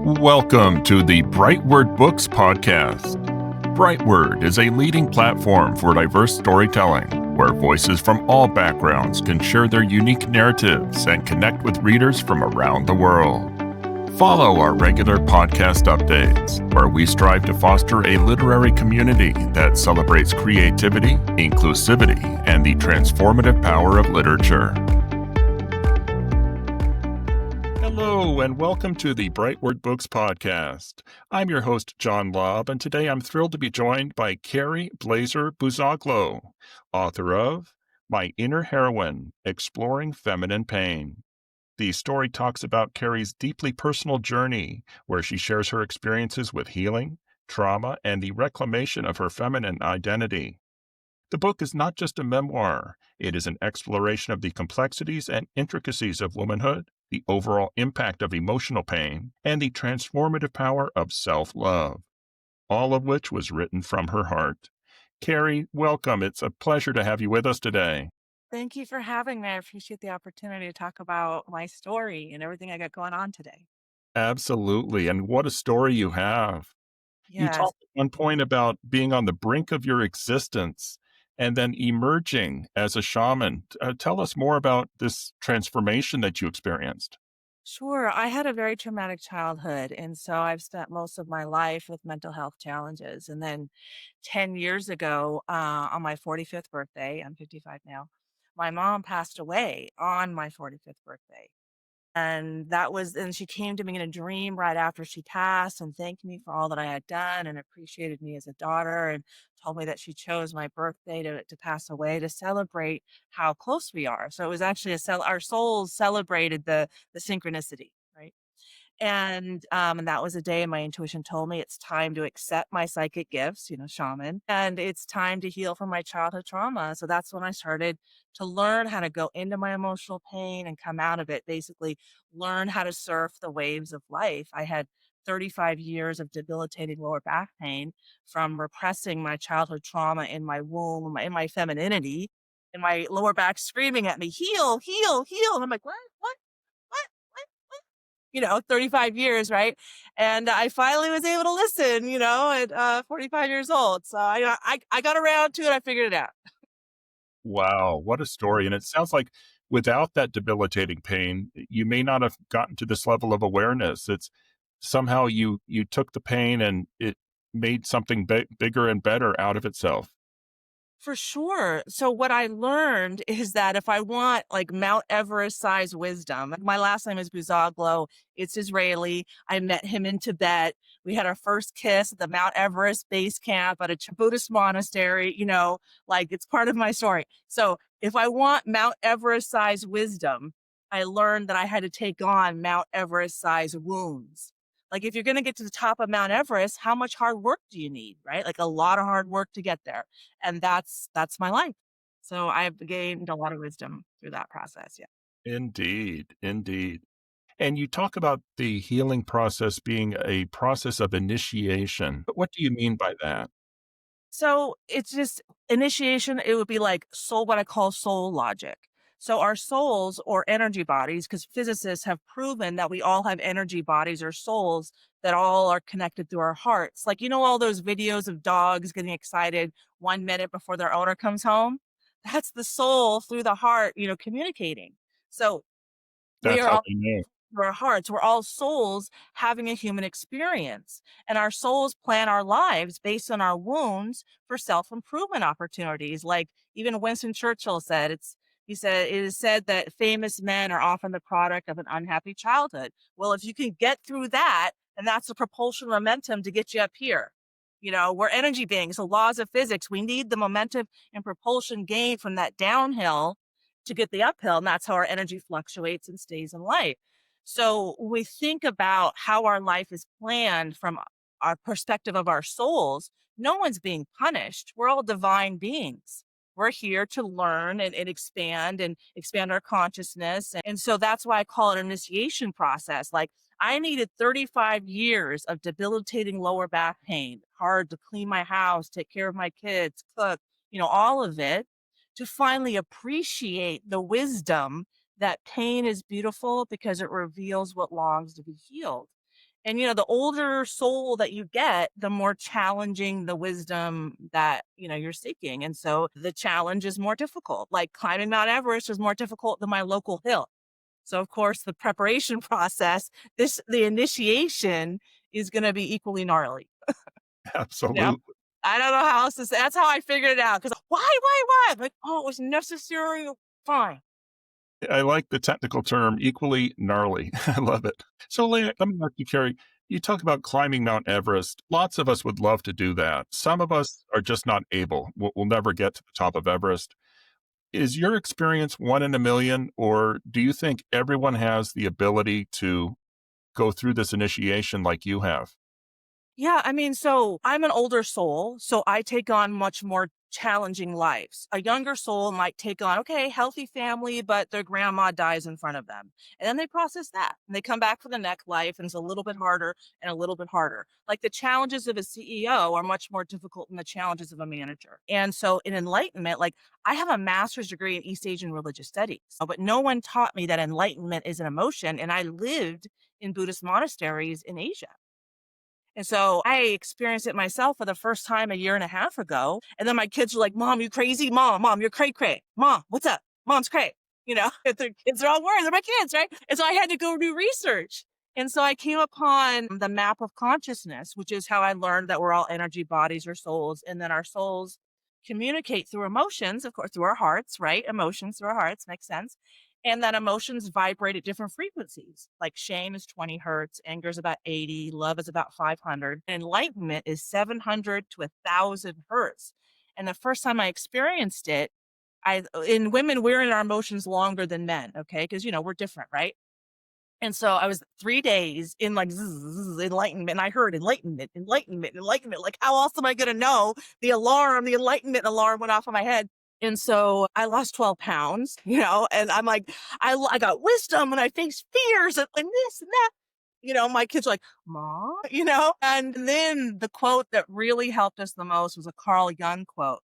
Welcome to the BrightWord Books Podcast. BrightWord is a leading platform for diverse storytelling, where voices from all backgrounds can share their unique narratives and connect with readers from around the world. Follow our regular podcast updates, where we strive to foster a literary community that celebrates creativity, inclusivity, and the transformative power of literature. Hello, and welcome to the BrightWord Books Podcast. I'm your host, John Lobb, and today I'm thrilled to be joined by Kerry Blaser, author of My Inner Heroine, Exploring Feminine Pain. The story talks about Kerry's deeply personal journey, where she shares her experiences with healing, trauma, and the reclamation of her feminine identity. The book is not just a memoir, it is an exploration of the complexities and intricacies of womanhood, the overall impact of emotional pain, and the transformative power of self-love, all of which was written from her heart. Kerry, welcome. It's a pleasure to have you with us today. Thank you for having me. I appreciate the opportunity to talk about my story and everything I got going on today. Absolutely. And what a story you have. You Yes, talked at one point about being on the brink of your existence and then emerging as a shaman. Tell us more about this transformation that you experienced. sure. I had a very traumatic childhood. And so I've spent most of my life with mental health challenges. And then 10 years ago, on my 45th birthday, I'm 55 now, my mom passed away on my 45th birthday. And she came to me in a dream right after she passed and thanked me for all that I had done and appreciated me as a daughter and told me that she chose my birthday to pass away to celebrate how close we are. So it was actually our souls celebrated the synchronicity, right? And that was a day my intuition told me it's time to accept my psychic gifts, shaman, and it's time to heal from my childhood trauma. So that's when I started to learn how to go into my emotional pain and come out of it, basically learn how to surf the waves of life. I had 35 years of debilitating lower back pain from repressing my childhood trauma in my womb, in my femininity, in my lower back screaming at me, heal, heal, heal. And I'm like, what? What? What? 35 years, right? And I finally was able to listen, at 45 years old. So I got around to it. I figured it out. Wow, what a story. And it sounds like without that debilitating pain, you may not have gotten to this level of awareness. It's somehow you took the pain and it made something bigger and better out of itself. For sure. So what I learned is that if I want like Mount Everest size wisdom, like, my last name is Buzaglo. It's Israeli. I met him in Tibet. We had our first kiss at the Mount Everest base camp at a Buddhist monastery, like it's part of my story. So if I want Mount Everest size wisdom, I learned that I had to take on Mount Everest size wounds. Like if you're going to get to the top of Mount Everest, how much hard work do you need, right? Like a lot of hard work to get there, and that's my life. So I've gained a lot of wisdom through that process. Yeah. Indeed, indeed. And you talk about the healing process being a process of initiation. But what do you mean by that? So it's just initiation. It would be like what I call soul logic. So our souls or energy bodies, because physicists have proven that we all have energy bodies or souls that all are connected through our hearts. Like, all those videos of dogs getting excited 1 minute before their owner comes home. That's the soul through the heart, communicating. So we That's are how all they know. through our hearts. We're all souls having a human experience. And our souls plan our lives based on our wounds for self improvement opportunities. Like even Winston Churchill said, he said, it is said that famous men are often the product of an unhappy childhood. Well, if you can get through that, and that's the propulsion momentum to get you up here. We're energy beings. So laws of physics, we need the momentum and propulsion gained from that downhill to get the uphill. And that's how our energy fluctuates and stays in life. So we think about how our life is planned from our perspective of our souls. No one's being punished. We're all divine beings. We're here to learn and expand our consciousness. And so that's why I call it an initiation process. Like I needed 35 years of debilitating lower back pain, hard to clean my house, take care of my kids, cook, all of it to finally appreciate the wisdom that pain is beautiful because it reveals what longs to be healed. And, the older soul that you get, the more challenging the wisdom that, you're seeking. And so the challenge is more difficult. Like climbing Mount Everest is more difficult than my local hill. So of course the preparation process, the initiation is going to be equally gnarly. You know, Absolutely. I don't know how else to say. That's how I figured it out. Because why? I'm like, oh, it was necessary. Fine. I like the technical term equally gnarly. I love it. So let me ask you, Carrie, you talk about climbing Mount Everest. Lots of us would love to do that. Some of us are just not able. We'll never get to the top of Everest. Is your experience one in a million, or do you think everyone has the ability to go through this initiation like you have? Yeah, I mean, so I'm an older soul, so I take on much more challenging lives. A younger soul might take on, okay, healthy family, but their grandma dies in front of them. And then they process that and they come back for the next life and it's a little bit harder and a little bit harder. Like the challenges of a CEO are much more difficult than the challenges of a manager. And so in enlightenment, like I have a master's degree in East Asian religious studies, but no one taught me that enlightenment is an emotion. And I lived in Buddhist monasteries in Asia. And so I experienced it myself for the first time a year and a half ago. And then my kids were like, Mom, you crazy? Mom, you're cray cray. Mom, what's up? Mom's cray. Their kids are all worried. They're my kids, right? And so I had to go do research. And so I came upon the map of consciousness, which is how I learned that we're all energy bodies or souls, and that our souls communicate through emotions, of course, through our hearts, right? Emotions through our hearts, makes sense. And that emotions vibrate at different frequencies. Like shame is 20 hertz, anger is about 80, love is about 500, enlightenment is 700 to 1,000 hertz. And the first time I experienced it, in women, we're in our emotions longer than men, okay? Because, we're different, right? And so I was 3 days in like enlightenment, and I heard enlightenment, enlightenment, enlightenment. Like, how else am I going to know? The enlightenment alarm went off in my head. And so I lost 12 pounds, and I'm like, I got wisdom and I faced fears and this and that. My kids are like, Mom, and then the quote that really helped us the most was a Carl Jung quote.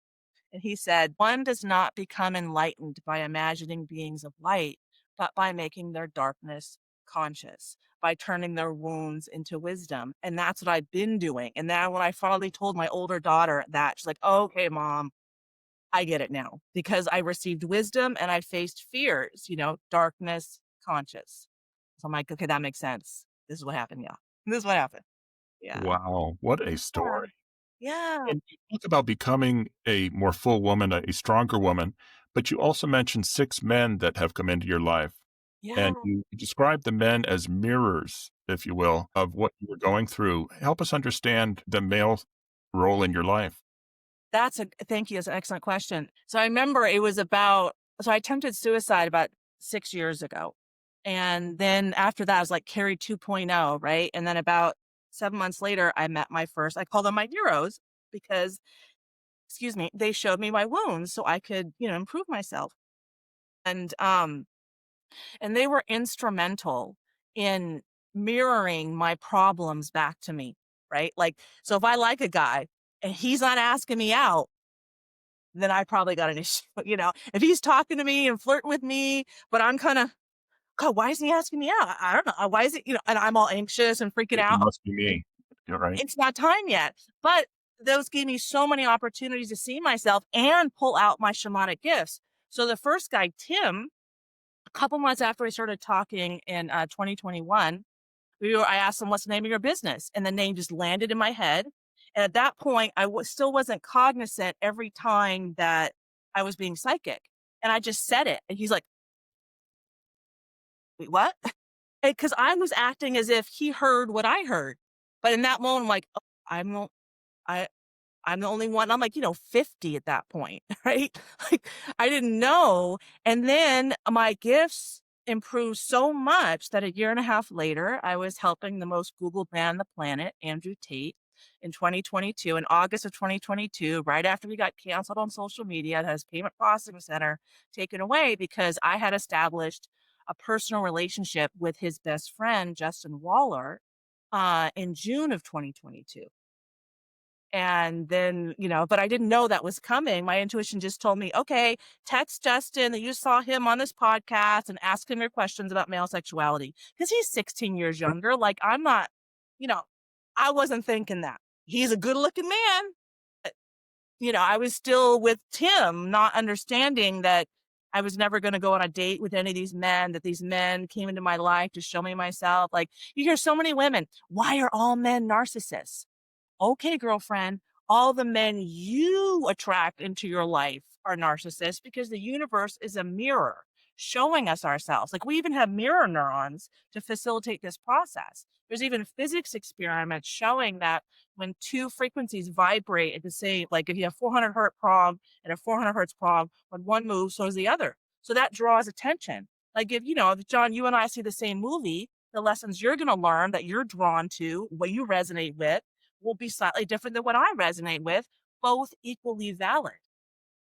And he said, one does not become enlightened by imagining beings of light, but by making their darkness conscious, by turning their wounds into wisdom. And that's what I've been doing. And now when I finally told my older daughter that, she's like, okay, Mom, I get it now because I received wisdom and I faced fears, darkness conscious. So I'm like, okay, that makes sense. This is what happened. Yeah. This is what happened. Yeah. Wow, what a Yeah. story. Yeah. And you talk about becoming a more full woman, a stronger woman, but you also mentioned 6 men that have come into your life, Yeah. and you describe the men as mirrors, if you will, of what you were going through. Help us understand the male role in your life. Thank you. That's an excellent question. So I remember so I attempted suicide about 6 years ago. And then after that, I was like Carrie 2.0, right? And then about 7 months later, I met I call them my heroes because, excuse me, they showed me my wounds so I could, improve myself. And, um, and they were instrumental in mirroring my problems back to me, right? Like, so if I like a guy and he's not asking me out, then I probably got an issue. If he's talking to me and flirting with me, but I'm kind of, God, why isn't he asking me out? I don't know. Why is it, and I'm all anxious and freaking It out. must be me. You're right. It's not time yet. But those gave me so many opportunities to see myself and pull out my shamanic gifts. So the first guy, Tim, a couple months after we started talking in 2021, I asked him, what's the name of your business? And the name just landed in my head. And at that point, still wasn't cognizant every time that I was being psychic. And I just said it. And he's like, wait, what? Because I was acting as if he heard what I heard. But in that moment, I'm like, oh, I, I'm the only one. I'm like, 50 at that point, right? Like I didn't know. And then my gifts improved so much that a year and a half later, I was helping the most Googled man on the planet, Andrew Tate, in 2022, in August of 2022, right after we got canceled on social media, his payment processing center taken away because I had established a personal relationship with his best friend, Justin Waller, in June of 2022. And then, but I didn't know that was coming. My intuition just told me, okay, text Justin that you saw him on this podcast and ask him your questions about male sexuality because he's 16 years younger. Like I'm not, you know, I wasn't thinking that. He's a good looking man. I was still with Tim, not understanding that I was never going to go on a date with any of these men, that these men came into my life to show me myself. Like, you hear so many women, why are all men narcissists? Okay, girlfriend, all the men you attract into your life are narcissists because the universe is a mirror showing us ourselves. Like, we even have mirror neurons to facilitate this process. There's even physics experiments showing that when two frequencies vibrate at the same, like if you have 400 hertz prong and a 400 hertz prong, when one moves, so does the other. So that draws attention. Like, if John, you and I see the same movie, the lessons you're going to learn that you're drawn to, what you resonate with, will be slightly different than what I resonate with, both equally valid.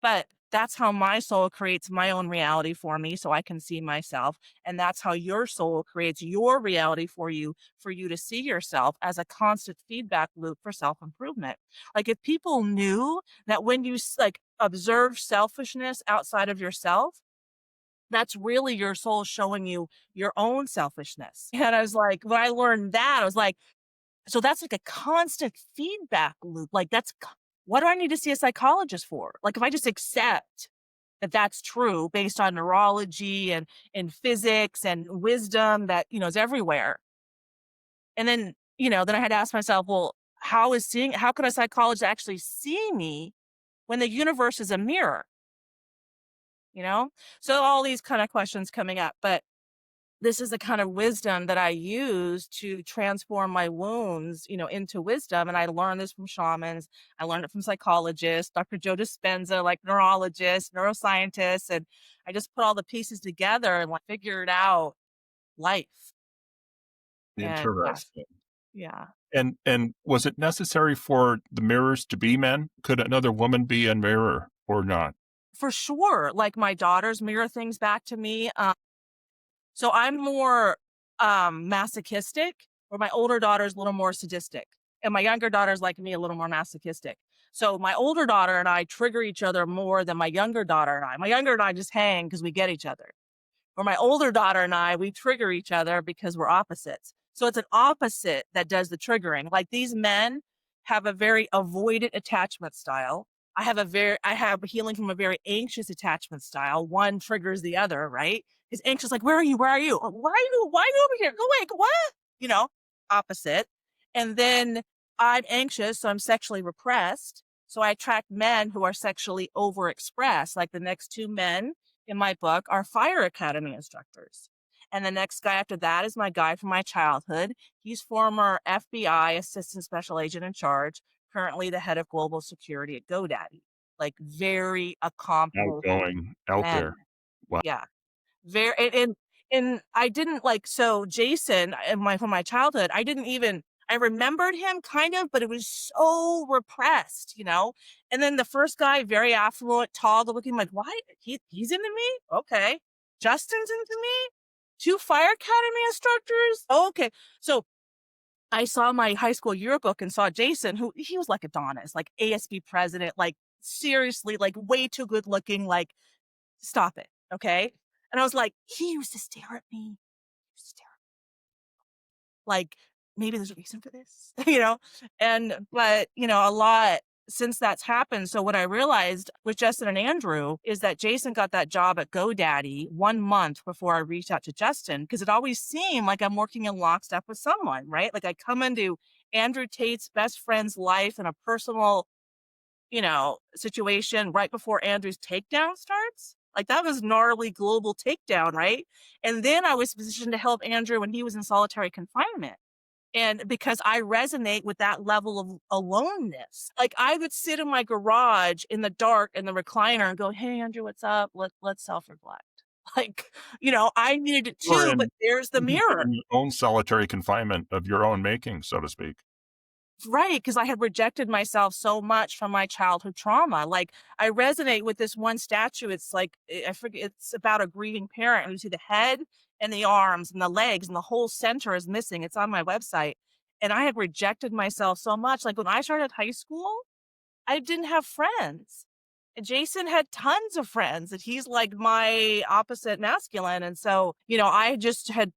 But that's how my soul creates my own reality for me so I can see myself. And that's how your soul creates your reality for you to see yourself as a constant feedback loop for self improvement. Like, if people knew that when you like observe selfishness outside of yourself, that's really your soul showing you your own selfishness. And I was like, when I learned that, I was like, so that's like a constant feedback loop. Like, what do I need to see a psychologist for? Like, if I just accept that that's true based on neurology and physics and wisdom that, is everywhere. And then, then I had to ask myself, well, how can a psychologist actually see me when the universe is a mirror? You know? So all these kind of questions coming up, but this is the kind of wisdom that I use to transform my wounds, into wisdom. And I learned this from shamans. I learned it from psychologists, Dr. Joe Dispenza, like neurologists, neuroscientists. And I just put all the pieces together and like figured out life. And yeah, Interesting. yeah, And was it necessary for the mirrors to be men? Could another woman be a mirror or not? for sure. Like, my daughters mirror things back to me. So I'm more masochistic, where my older daughter's a little more sadistic. And my younger daughter's like me, a little more masochistic. So my older daughter and I trigger each other more than my younger daughter and I. My younger and I just hang because we get each other. Or my older daughter and I, we trigger each other because we're opposites. So it's an opposite that does the triggering. Like, these men have a very avoidant attachment style. I have healing from a very anxious attachment style. One triggers the other, right? Is anxious, like, where are you? Where are you? Why are you over here? Go away. What? You know, opposite. And then I'm anxious, so I'm sexually repressed. So I attract men who are sexually overexpressed. Like, the next two men in my book are fire academy instructors. And the next guy after that is my guy from my childhood. He's former FBI assistant special agent in charge, currently the head of global security at GoDaddy. Like, very accomplished Outgoing, out men. there. Wow. Yeah. Very, and I didn't like, so Jason in from my childhood, I remembered him kind of, but it was so repressed. And then the first guy, very affluent, tall, good looking, like, why he's into me? Okay. Justin's into me? Two fire academy instructors? Okay. So I saw my high school yearbook and saw Jason, who he was like Adonis, like ASB president, like seriously, like way too good looking, like, stop it. Okay. And I was like, he used to stare at me. He used to stare at me. Like, maybe there's a reason for this, but, a lot since that's happened. So what I realized with Justin and Andrew is that Jason got that job at GoDaddy 1 month before I reached out to Justin, because it always seemed like I'm working in lockstep with someone, right? Like, I come into Andrew Tate's best friend's life in a personal, situation right before Andrew's takedown starts. Like, that was gnarly global takedown, right? And then I was positioned to help Andrew when he was in solitary confinement. And because I resonate with that level of aloneness, like, I would sit in my garage in the dark in the recliner and go, "Hey, Andrew, what's up? Let's self reflect." Like, I needed it Or too, but there's the you've been mirror. in your own solitary confinement of your own making, so to speak. Right, because I had rejected myself so much from my childhood trauma. Like, I resonate with this one statue. It's like, I forget, it's about a grieving parent, and you see the head and the arms and the legs, and the whole center is missing. It's on my website. And I had rejected myself so much. Like, when I started high school, I didn't have friends. And Jason had tons of friends, and he's like my opposite masculine. And so, I just had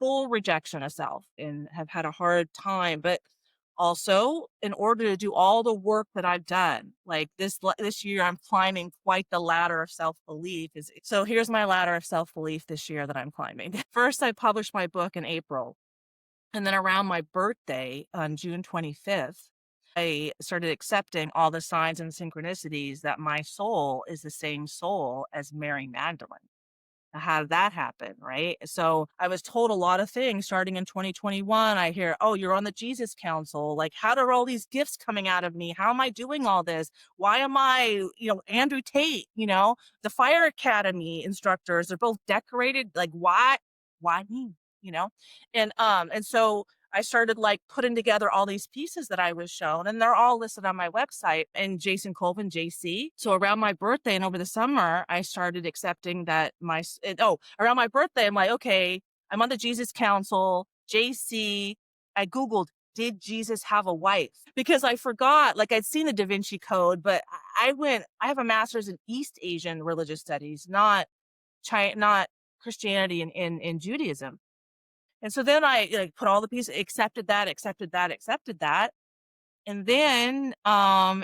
full rejection of self and have had a hard time. But also, in order to do all the work that I've done, like this year, I'm climbing quite the ladder of self belief. So here's my ladder of self belief this year that I'm climbing. First, I published my book in April, and then around my birthday on June 25th, I started accepting all the signs and synchronicities that my soul is the same soul as Mary Magdalene. How did that happen, right? So I was told a lot of things starting in 2021. I hear, oh, you're on the Jesus Council. Like, how are all these gifts coming out of me? How am I doing all this? Why am I, Andrew Tate, the Fire Academy instructors are both decorated. Like, why me? You know? And so I started like putting together all these pieces that I was shown, and they're all listed on my website and Jason Colvin, JC. So around my birthday and over the summer, I started accepting that around my birthday, I'm like, okay, I'm on the Jesus Council, JC. I Googled, did Jesus have a wife? Because I forgot, like I'd seen the Da Vinci Code, but I have a master's in East Asian religious studies, not China, not Christianity and Judaism. And so then I like put all the pieces, accepted that, accepted that, accepted that. And then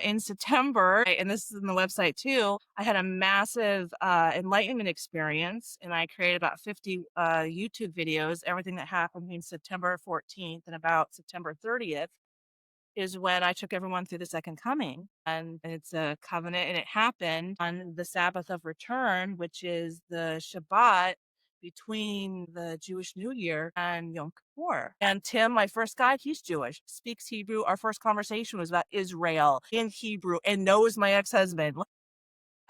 in September, and this is in the website too, I had a massive enlightenment experience, and I created about 50 YouTube videos, everything that happened between September 14th and about September 30th is when I took everyone through the second coming. And it's a covenant, and it happened on the Sabbath of return, which is the Shabbat between the Jewish New Year and Yom Kippur. And Tim, my first guy, he's Jewish, speaks Hebrew. Our first conversation was about Israel in Hebrew and knows my ex-husband.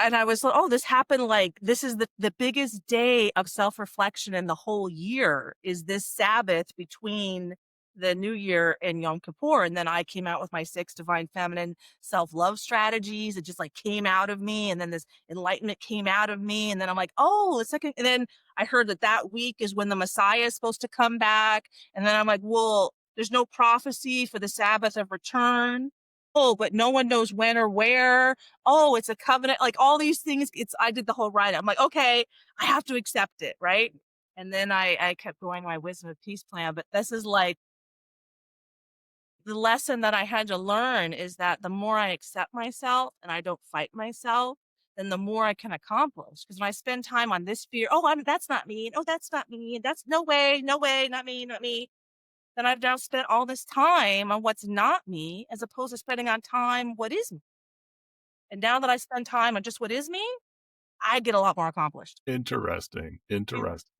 And I was like, oh, this happened, like, this is the biggest day of self-reflection in the whole year is this Sabbath between the New Year and Yom Kippur. And then I came out with my 6 divine feminine self-love strategies. It just like came out of me. And then this enlightenment came out of me. And then I'm like, oh, the second. And then I heard that week is when the Messiah is supposed to come back. And then I'm like, well, there's no prophecy for the Sabbath of return. Oh, but no one knows when or where. Oh, it's a covenant. Like all these things. I did the whole ride. I'm like, okay, I have to accept it. Right. And then I kept going my wisdom of peace plan. But this is like the lesson that I had to learn is that the more I accept myself and I don't fight myself, then the more I can accomplish. Because when I spend time on this fear, oh, that's not me. Oh, that's not me. That's no way, not me, not me. Then I've now spent all this time on what's not me as opposed to spending on time what is me. And now that I spend time on just what is me, I get a lot more accomplished. Interesting. Mm. Interesting.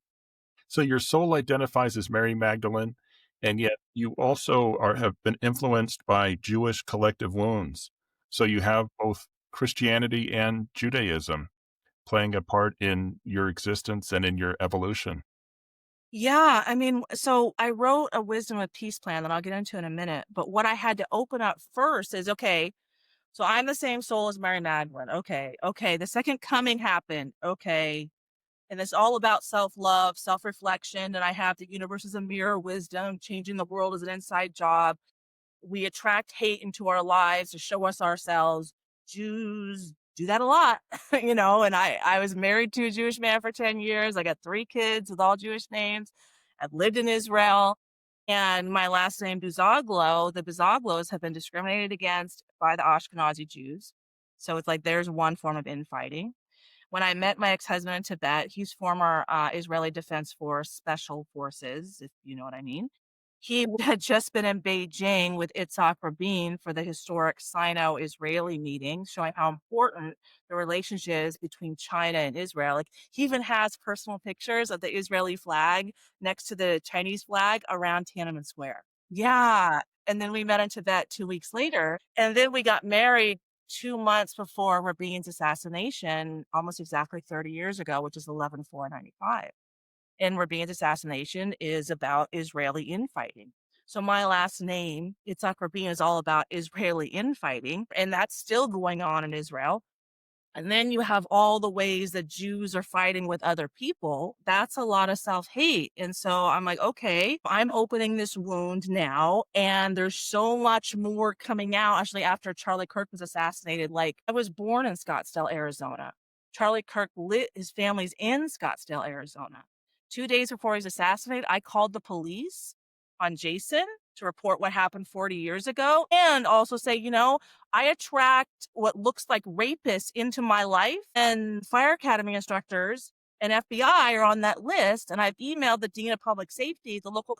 So your soul identifies as Mary Magdalene, and yet you also have been influenced by Jewish collective wounds. So you have both Christianity and Judaism playing a part in your existence and in your evolution. Yeah, I mean, so I wrote a wisdom of peace plan that I'll get into in a minute. But what I had to open up first is okay, so I'm the same soul as Mary Magdalene. Okay, okay, the second coming happened. Okay, and it's all about self-love, self-reflection, and I have the universe as a mirror of wisdom, changing the world as an inside job. We attract hate into our lives to show us ourselves. Jews do that a lot, and I was married to a Jewish man for 10 years. I got 3 kids with all Jewish names. I've lived in Israel, and my last name Buzaglo, the Buzaglos have been discriminated against by the Ashkenazi Jews. So it's like there's one form of infighting. When I met my ex-husband in Tibet, he's former Israeli Defense Force Special Forces, if you know what I mean. He had just been in Beijing with Itzhak Rabin for the historic Sino-Israeli meeting, showing how important the relationship is between China and Israel. Like he even has personal pictures of the Israeli flag next to the Chinese flag around Tiananmen Square. Yeah. And then we met in Tibet 2 weeks later. And then we got married 2 months before Rabin's assassination, almost exactly 30 years ago, which is 11/4/95. And Rabin's assassination is about Israeli infighting. So my last name, Itzhak Rabin, is all about Israeli infighting, and that's still going on in Israel. And then you have all the ways that Jews are fighting with other people. That's a lot of self-hate. And so I'm like, okay, I'm opening this wound now. And there's so much more coming out. Actually, after Charlie Kirk was assassinated, like I was born in Scottsdale, Arizona. Charlie Kirk his family's in Scottsdale, Arizona. 2 days before he was assassinated, I called the police on Jason to report what happened 40 years ago and also say, I attract what looks like rapists into my life, and fire academy instructors and FBI are on that list. And I've emailed the dean of public safety, the local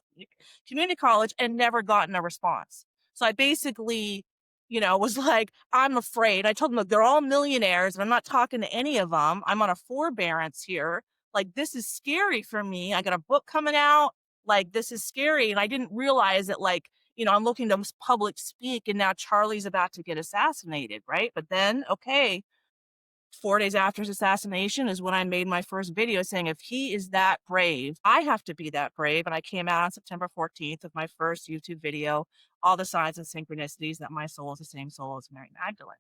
community college, and never gotten a response. So I basically, was like, I'm afraid. I told them, look, they're all millionaires and I'm not talking to any of them. I'm on a forbearance here. Like, this is scary for me. I got a book coming out. Like, this is scary. And I didn't realize that, like, I'm looking to public speak and now Charlie's about to get assassinated, right? But then, okay, 4 days after his assassination is when I made my first video saying, if he is that brave, I have to be that brave. And I came out on September 14th with my first YouTube video, all the signs and synchronicities that my soul is the same soul as Mary Magdalene.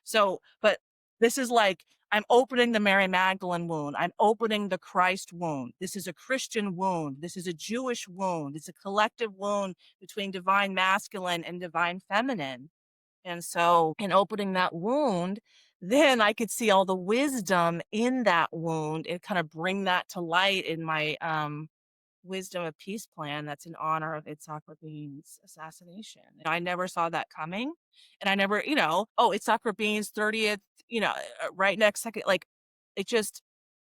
So, but this is like, I'm opening the Mary Magdalene wound. I'm opening the Christ wound. This is a Christian wound. This is a Jewish wound. It's a collective wound between divine masculine and divine feminine. And so in opening that wound, then I could see all the wisdom in that wound and kind of bring that to light in my wisdom of peace plan that's in honor of Itzhak Rabin's assassination. And I never saw that coming. And I never, Itzhak Rabin's 30th, right next second, like, it just,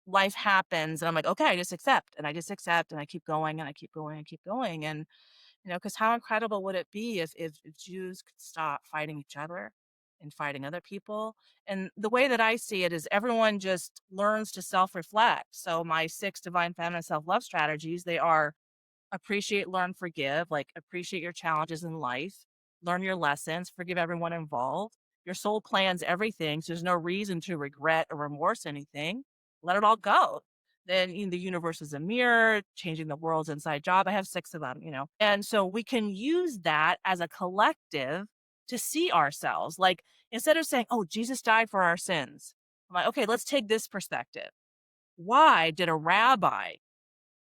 life happens. And I'm like, okay, I just accept and I just accept and I keep going and I keep going and keep going. And, because how incredible would it be if Jews could stop fighting each other and fighting other people? And the way that I see it is everyone just learns to self-reflect. So my 6 divine feminine self-love strategies, they are appreciate, learn, forgive, like appreciate your challenges in life, learn your lessons, forgive everyone involved. Your soul plans everything, so there's no reason to regret or remorse anything. Let it all go. Then the universe is a mirror, changing the world's inside job. I have 6 of them, And so we can use that as a collective to see ourselves. Like, instead of saying, oh, Jesus died for our sins, I'm like, okay, let's take this perspective. Why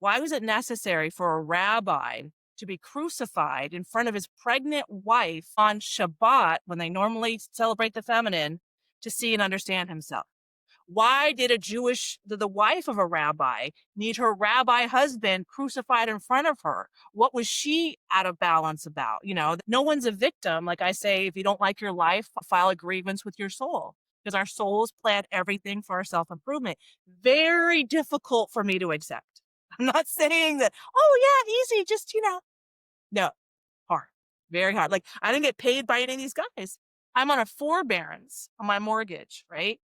was it necessary for a rabbi to be crucified in front of his pregnant wife on Shabbat when they normally celebrate the feminine to see and understand himself? Why did the wife of a rabbi need her rabbi husband crucified in front of her? What was she out of balance about? No one's a victim. Like I say, if you don't like your life, file a grievance with your soul, because our souls plan everything for our self-improvement. Very difficult for me to accept. I'm not saying that, oh yeah, easy, just, no, hard, very hard. Like, I didn't get paid by any of these guys. I'm on a forbearance on my mortgage, right?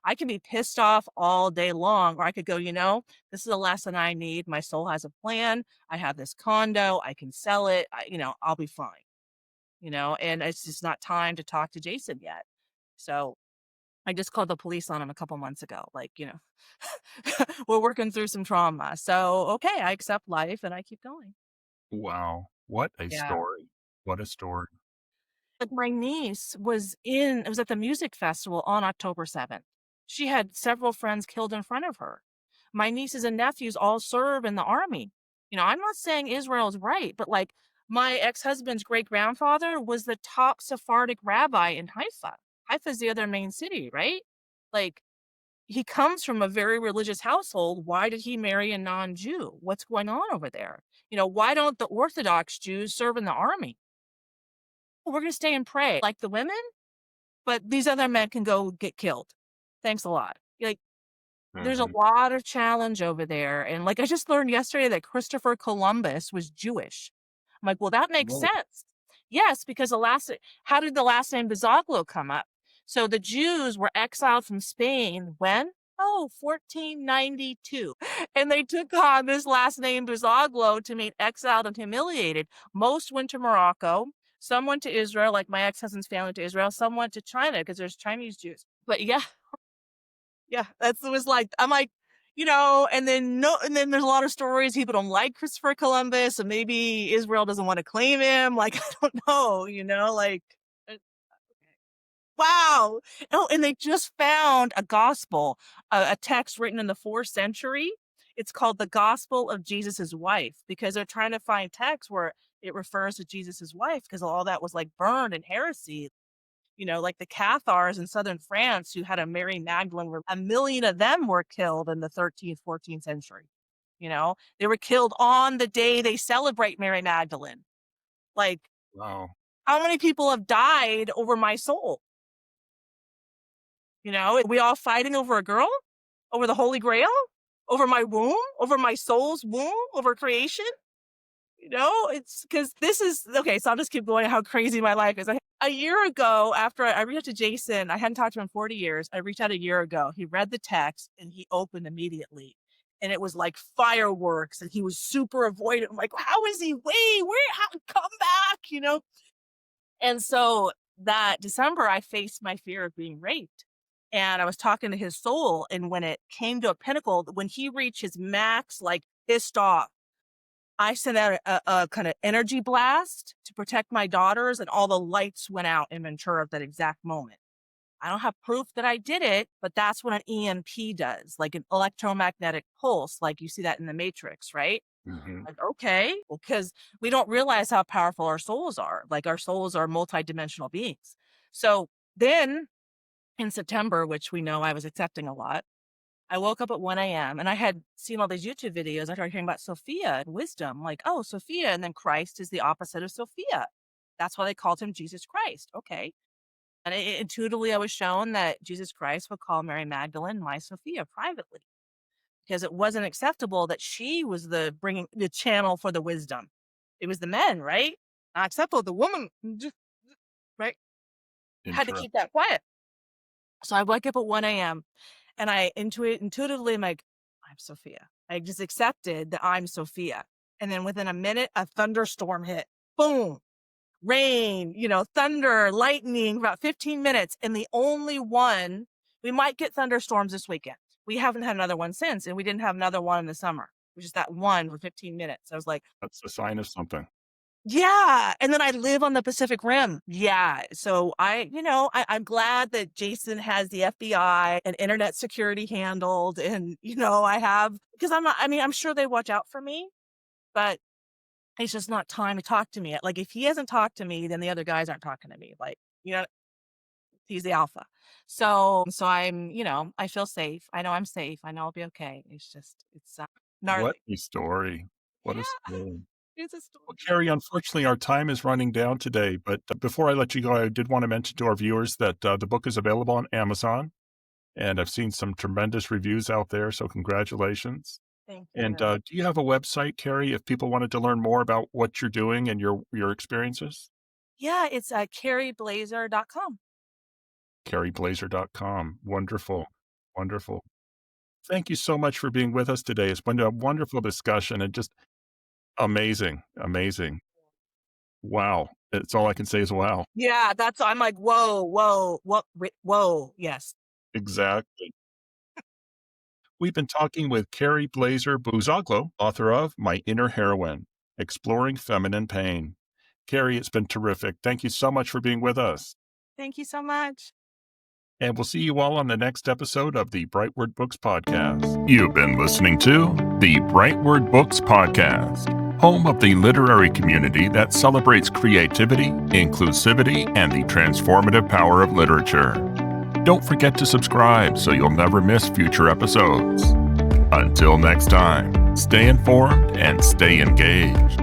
I can be pissed off all day long, or I could go, this is a lesson I need. My soul has a plan. I have this condo. I can sell it. I'll be fine, and it's just not time to talk to Jason yet. So I just called the police on him a couple months ago. Like, we're working through some trauma. So, okay, I accept life and I keep going. Wow. What a Yeah. story. What a story. Like, my niece was at the music festival on October 7th. She had several friends killed in front of her. My nieces and nephews all serve in the army. I'm not saying Israel is right, but like, my ex-husband's great grandfather was the top Sephardic rabbi in Haifa. Haifa is the other main city, right? Like, he comes from a very religious household. Why did he marry a non-Jew? What's going on over there? Why don't the Orthodox Jews serve in the army? We're going to stay and pray like the women, but these other men can go get killed. Thanks a lot. Like, there's a Mhm. lot of challenge over there. And like, I just learned yesterday that Christopher Columbus was Jewish. I'm like, well, that makes Whoa. sense. Yes, because how did the last name Bizaglo come up? So the Jews were exiled from Spain when? Oh, 1492. And they took on this last name Bizaglo to mean exiled and humiliated. Most went to Morocco. Some went to Israel, like my ex-husband's family to Israel. Some went to China because there's Chinese Jews. But yeah, was like, I'm like, and then no, and then there's a lot of stories people don't like Christopher Columbus, and maybe Israel doesn't want to claim him. Like, I don't know, like, uh, wow. Oh, and they just found a gospel, a text written in the 4th century. It's called the Gospel of Jesus's Wife, because they're trying to find texts where it refers to Jesus's wife, because all that was like burned in heresy. Like the Cathars in southern France who had a Mary Magdalene, where a million of them were killed in the 13th, 14th century. They were killed on the day they celebrate Mary Magdalene. Like, Wow. how many people have died over my soul? Are we all fighting over a girl? Over the Holy Grail? Over my womb? Over my soul's womb? Over creation? It's because this is okay. So I'll just keep going how crazy my life is. A year ago, after I reached out to Jason, I hadn't talked to him in 40 years. I reached out a year ago. He read the text and he opened immediately. And it was like fireworks and he was super avoidant. I'm like, how is he? Come back, And so that December, I faced my fear of being raped. And I was talking to his soul. And when it came to a pinnacle, when he reached his max, like pissed off, I sent out a kind of energy blast to protect my daughters, and all the lights went out in Ventura at that exact moment. I don't have proof that I did it, but that's what an EMP does, like an electromagnetic pulse, like you see that in the Matrix, right? Mm-hmm. Like, okay, well, because we don't realize how powerful our souls are. Like, our souls are multidimensional beings. So then in September, which we know I was accepting a lot, I woke up at 1 a.m. and I had seen all these YouTube videos. I started hearing about Sophia and wisdom, like, oh, Sophia. And then Christ is the opposite of Sophia. That's why they called him Jesus Christ. Okay. And intuitively, I was shown that Jesus Christ would call Mary Magdalene my Sophia privately, because it wasn't acceptable that she was bringing the channel for the wisdom. It was the men, right? Not acceptable. The woman, right? Had to keep that quiet. So I wake up at 1 a.m. and I intuitively, I'm like, I'm Sophia. I just accepted that I'm Sophia. And then within a minute, a thunderstorm hit. Boom. Rain, thunder, lightning, about 15 minutes. And the only one, we might get thunderstorms this weekend. We haven't had another one since, and we didn't have another one in the summer. It was just that one for 15 minutes. I was like, that's a sign of something. Yeah. And then I live on the Pacific Rim. Yeah. So I'm glad that Jason has the FBI and internet security handled. And, I have, because I'm sure they watch out for me, but it's just not time to talk to me. Like, if he hasn't talked to me, then the other guys aren't talking to me. Like, he's the alpha. So I'm, I feel safe. I know I'm safe. I know I'll be okay. It's gnarly. What a story. What Yeah, a story. it's a story. Well, Kerry, unfortunately, our time is running down today. But before I let you go, I did want to mention to our viewers that the book is available on Amazon. And I've seen some tremendous reviews out there. So congratulations. Thank And you. do you have a website, Kerry, if people wanted to learn more about what you're doing and your experiences? Yeah, it's kerryblaser.com. kerryblaser.com. Wonderful. Wonderful. Thank you so much for being with us today. It's been a wonderful discussion and just amazing. Amazing. Wow. It's all I can say is wow. Yeah, I'm like, whoa, what, whoa, yes. Exactly. We've been talking with Kerry Blaser Buzaglo, author of My Inner Heroine, Exploring Feminine Pain. Kerry, it's been terrific. Thank you so much for being with us. Thank you so much. And we'll see you all on the next episode of the BrightWord Books Podcast. You've been listening to the BrightWord Books Podcast, home of the literary community that celebrates creativity, inclusivity, and the transformative power of literature. Don't forget to subscribe so you'll never miss future episodes. Until next time, stay informed and stay engaged.